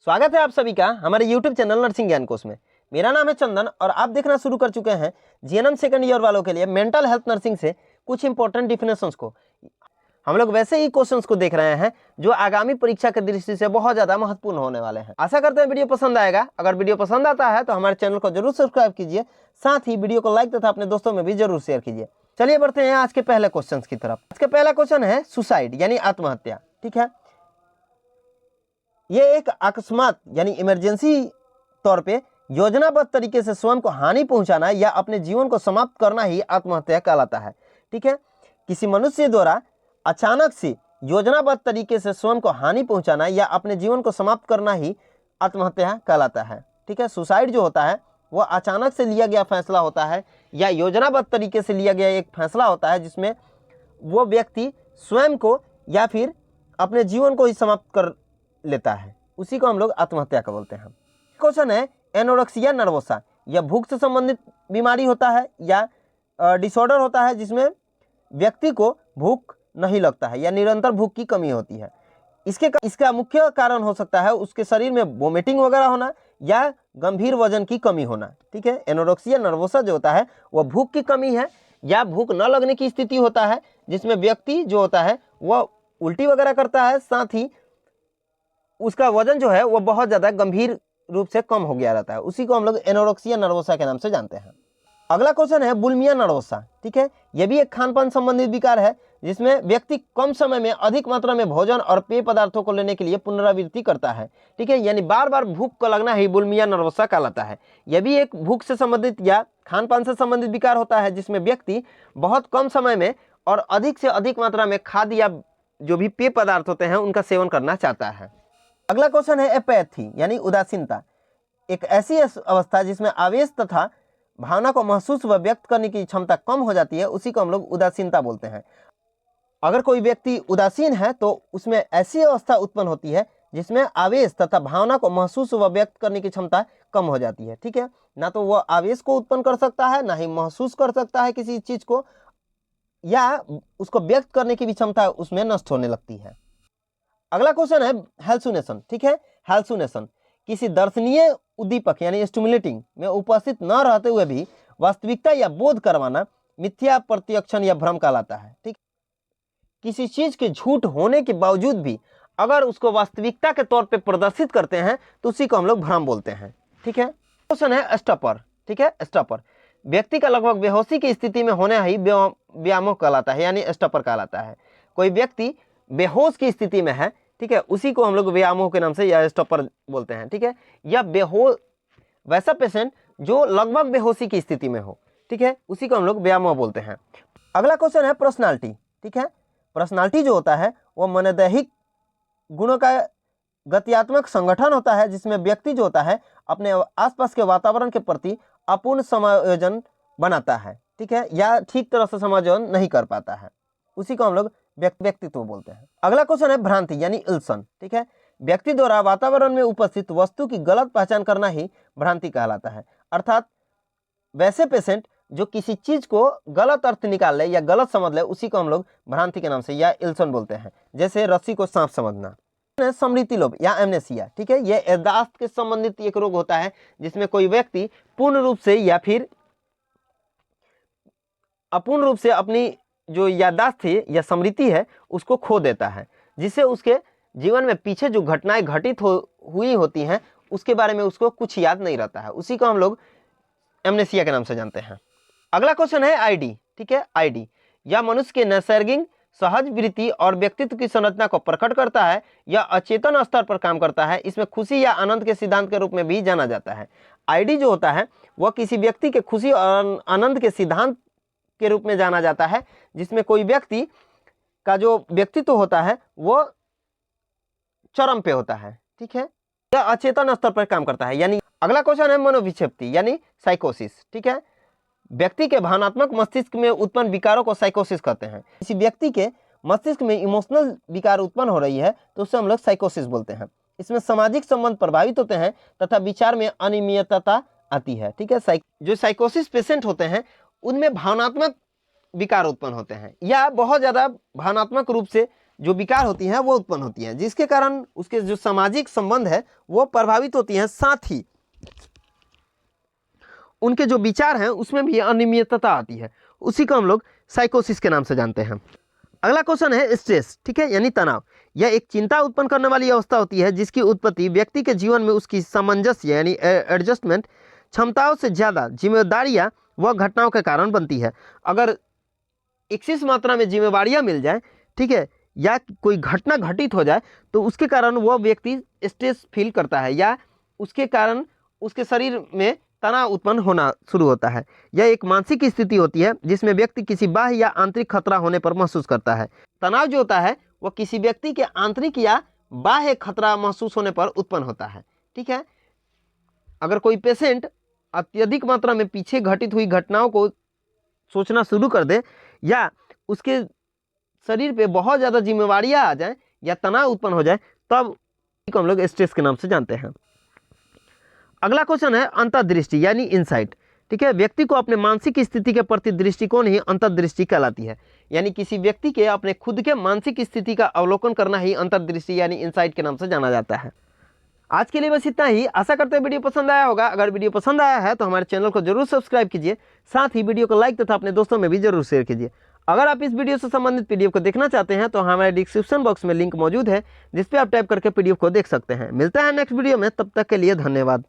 स्वागत है आप सभी का हमारे YouTube चैनल नर्सिंग ज्ञान कोश में। मेरा नाम है चंदन और आप देखना शुरू कर चुके हैं जीएनएम सेकंड ईयर वालों के लिए मेंटल हेल्थ नर्सिंग से कुछ इंपॉर्टेंट डिफिनेशंस को। हम लोग वैसे ही क्वेश्चंस को देख रहे हैं जो आगामी परीक्षा की दृष्टि से बहुत ज़्यादा महत्वपूर्ण होने वाले हैं। आशा करते हैं वीडियो पसंद आएगा। अगर वीडियो पसंद आता है तो हमारे चैनल को जरूर सब्सक्राइब कीजिए, साथ ही वीडियो को लाइक तथा अपने दोस्तों में भी जरूर शेयर कीजिए। चलिए बढ़ते हैं आज के पहले क्वेश्चन की तरफ। आज का पहला क्वेश्चन है सुसाइड यानी आत्महत्या। ठीक है, ये एक अकस्मात यानी इमरजेंसी तौर पे योजनाबद्ध तरीके से स्वयं को हानि पहुंचाना या अपने जीवन को समाप्त करना ही आत्महत्या कहलाता है। ठीक है, किसी मनुष्य द्वारा अचानक से योजनाबद्ध तरीके से स्वयं को हानि पहुंचाना या अपने जीवन को समाप्त करना ही आत्महत्या कहलाता है। ठीक है, सुसाइड जो होता है वह अचानक से लिया गया फैसला होता है या योजनाबद्ध तरीके से लिया गया एक फैसला होता है जिसमें वो व्यक्ति स्वयं को या फिर अपने जीवन को ही समाप्त कर लेता है, उसी को हम लोग आत्महत्या का बोलते हैं। क्वेश्चन है एनोरेक्सिया नर्वोसा, यह भूख से संबंधित बीमारी होता है या डिसऑर्डर होता है जिसमें व्यक्ति को भूख नहीं लगता है या निरंतर भूख की कमी होती है। इसका मुख्य कारण हो सकता है उसके शरीर में वोमिटिंग वगैरह होना या गंभीर वजन की कमी होना। ठीक है, एनोरेक्सिया नर्वोसा जो होता है वह भूख की कमी है या भूख न लगने की स्थिति होता है जिसमें व्यक्ति जो होता है वह उल्टी वगैरह करता है, साथ ही उसका वजन जो है वो बहुत ज़्यादा गंभीर रूप से कम हो गया रहता है, उसी को हम लोग एनोरेक्सिया नर्वोसा के नाम से जानते हैं। अगला क्वेश्चन है बुलिमिया नर्वोसा। ठीक है, यह भी एक खान पान संबंधित विकार है जिसमें व्यक्ति कम समय में अधिक मात्रा में भोजन और पेय पदार्थों को लेने के लिए पुनरावृत्ति करता है। ठीक है, यानी बार बार भूख का लगना ही बुलिमिया नर्वोसा कहलाता है। यह भी एक भूख से संबंधित या खान पान से संबंधित विकार होता है जिसमें व्यक्ति बहुत कम समय में और अधिक से अधिक मात्रा में खाद्य या जो भी पेय पदार्थ होते हैं उनका सेवन करना चाहता है। अगला क्वेश्चन है एपैथी यानी उदासीनता, एक ऐसी अवस्था जिसमें आवेश तथा भावना को महसूस व व्यक्त करने की क्षमता कम हो जाती है, उसी को हम लोग उदासीनता बोलते हैं। अगर कोई व्यक्ति उदासीन है तो उसमें ऐसी अवस्था उत्पन्न होती है जिसमें आवेश तथा भावना को महसूस व व्यक्त करने की क्षमता कम हो जाती है। ठीक है, ना तो वह आवेश को उत्पन्न कर सकता है ना ही महसूस कर सकता है किसी चीज को, या उसको व्यक्त करने की भी क्षमता उसमें नष्ट होने लगती है। अगला क्वेश्चन है हेल्यूसिनेशन। ठीक है, हेल्यूसिनेशन किसी दर्शनीय उद्दीपक यानी स्टिमुलेटिंग में उपस्थित न रहते हुए भी वास्तविकता या बोध करवाना मिथ्या प्रत्यक्षण या भ्रम कहलाता है। ठीक, किसी चीज के झूठ होने के बावजूद भी अगर उसको वास्तविकता के तौर पे प्रदर्शित करते हैं तो उसी को हम लोग भ्रम बोलते हैं। ठीक है, क्वेश्चन है स्टपर। ठीक है, स्टपर व्यक्ति का लगभग बेहोशी की स्थिति में होने ही व्यामोह कहलाता है यानी स्टपर कहलाता है। कोई व्यक्ति बेहोश की स्थिति में है, ठीक है, उसी को हम लोग व्यामोह के नाम से या स्टॉपर बोलते हैं। ठीक है, या वैसा पेशेंट जो लगभग बेहोशी की स्थिति में हो, ठीक है, उसी को हम लोग व्यामोह बोलते हैं। अगला क्वेश्चन है पर्सनालिटी। ठीक है, पर्सनालिटी जो होता है वह मनोदैहिक गुणों का गत्यात्मक संगठन होता है जिसमें व्यक्ति जो होता है अपने आसपास के वातावरण के प्रति अपूर्ण समायोजन बनाता है। ठीक है, या ठीक तरह से समायोजन नहीं कर पाता है, उसी को हम लोग व्यक्तित्व बोलते हैं। अगला क्वेश्चन है भ्रांति यानी इल्सन। ठीक है, व्यक्ति द्वारा वातावरण में उपस्थित वस्तु की गलत पहचान करना ही भ्रांति कहलाता है। अर्थात वैसे पेशेंट जो किसी चीज को गलत अर्थ निकाल ले या गलत समझ ले, उसी को हम लोग भ्रांति के नाम से या इल्सन बोलते हैं। जैसे रस्सी को सांप समझना। स्मृति लोप या एमनेसिया। ठीक है, यह याददाश्त के संबंधित एक रोग होता है जिसमें कोई व्यक्ति पूर्ण रूप से या फिर अपूर्ण रूप से अपनी जो याददाश्त है या स्मृति है उसको खो देता है, जिससे उसके जीवन में पीछे जो घटनाएं घटित हुई होती हैं उसके बारे में उसको कुछ याद नहीं रहता है, उसी को हम लोग एमनेसिया के नाम से जानते हैं। अगला क्वेश्चन है आईडी। ठीक है, आईडी यह मनुष्य के नैसर्गिक सहज वृत्ति और व्यक्तित्व की संरचना को प्रकट करता है। यह अचेतन स्तर पर काम करता है। इसमें खुशी या आनंद के सिद्धांत के रूप में भी जाना जाता है। आईडी जो होता है वह किसी व्यक्ति के खुशी और आनंद के सिद्धांत के रूप में जाना जाता है, जिसमें कोई व्यक्ति का जो व्यक्तित्व होता है वो चरम पे होता है। ठीक है, यह अचेतन स्तर पर काम करता है। यानी अगला क्वेश्चन है मनोविक्षेपति यानी साइकोसिस। ठीक है, व्यक्ति के भावनात्मक मस्तिष्क में उत्पन्न विकारों को साइकोसिस कहते हैं। किसी व्यक्ति के मस्तिष्क में इमोशनल विकार उत्पन्न हो रही है तो उससे हम लोग साइकोसिस बोलते हैं। इसमें सामाजिक संबंध प्रभावित होते हैं तथा विचार में अनियमितता आती है। ठीक है, जो साइकोसिस पेशेंट होते हैं उनमें भावनात्मक विकार उत्पन्न होते हैं या बहुत ज़्यादा भावनात्मक रूप से जो विकार होती हैं वो उत्पन्न होती हैं, जिसके कारण उसके जो सामाजिक संबंध है वो प्रभावित होती हैं, साथ ही उनके जो विचार हैं उसमें भी अनियमितता आती है। उसी को हम लोग साइकोसिस के नाम से जानते हैं। अगला क्वेश्चन है स्ट्रेस, ठीक है, यानी तनाव। यह एक चिंता उत्पन्न करने वाली अवस्था होती है जिसकी उत्पत्ति व्यक्ति के जीवन में उसकी सामंजस्य यानी एडजस्टमेंट क्षमताओं से ज़्यादा जिम्मेदारियां व घटनाओं के कारण बनती है। अगर एक्सिस मात्रा में जिम्मेवारियां मिल जाए, ठीक है, या कोई घटना घटित हो जाए तो उसके कारण वह व्यक्ति स्ट्रेस फील करता है या उसके कारण उसके शरीर में तनाव उत्पन्न होना शुरू होता है। यह एक मानसिक स्थिति होती है जिसमें व्यक्ति किसी बाह्य या आंतरिक खतरा होने पर महसूस करता है। तनाव जो होता है वह किसी व्यक्ति के आंतरिक या बाह्य खतरा महसूस होने पर उत्पन्न होता है, ठीक है। अगर कोई पेशेंट अत्यधिक मात्रा में पीछे घटित हुई घटनाओं को सोचना शुरू कर दे या उसके शरीर पे बहुत ज़्यादा जिम्मेवारियां आ जाएं या तनाव उत्पन्न हो जाए, तब हम लोग स्ट्रेस के नाम से जानते हैं। अगला क्वेश्चन है अंतर्दृष्टि यानी इनसाइट, ठीक है। व्यक्ति को अपने मानसिक स्थिति के प्रति दृष्टिकोण ही अंतर्दृष्टि कहलाती है। यानी किसी व्यक्ति के अपने खुद के मानसिक स्थिति का अवलोकन करना ही अंतर्दृष्टि यानी इनसाइट के नाम से जाना जाता है। आज के लिए बस इतना ही। आशा करते हैं वीडियो पसंद आया होगा। अगर वीडियो पसंद आया है तो हमारे चैनल को जरूर सब्सक्राइब कीजिए, साथ ही वीडियो को लाइक तथा अपने दोस्तों में भी जरूर शेयर कीजिए। अगर आप इस वीडियो से संबंधित पीडीएफ को देखना चाहते हैं तो हमारे डिस्क्रिप्शन बॉक्स में लिंक मौजूद है, जिस पे आप टाइप करके पीडीएफ को देख सकते हैं। मिलते हैं नेक्स्ट वीडियो में, तब तक के लिए धन्यवाद।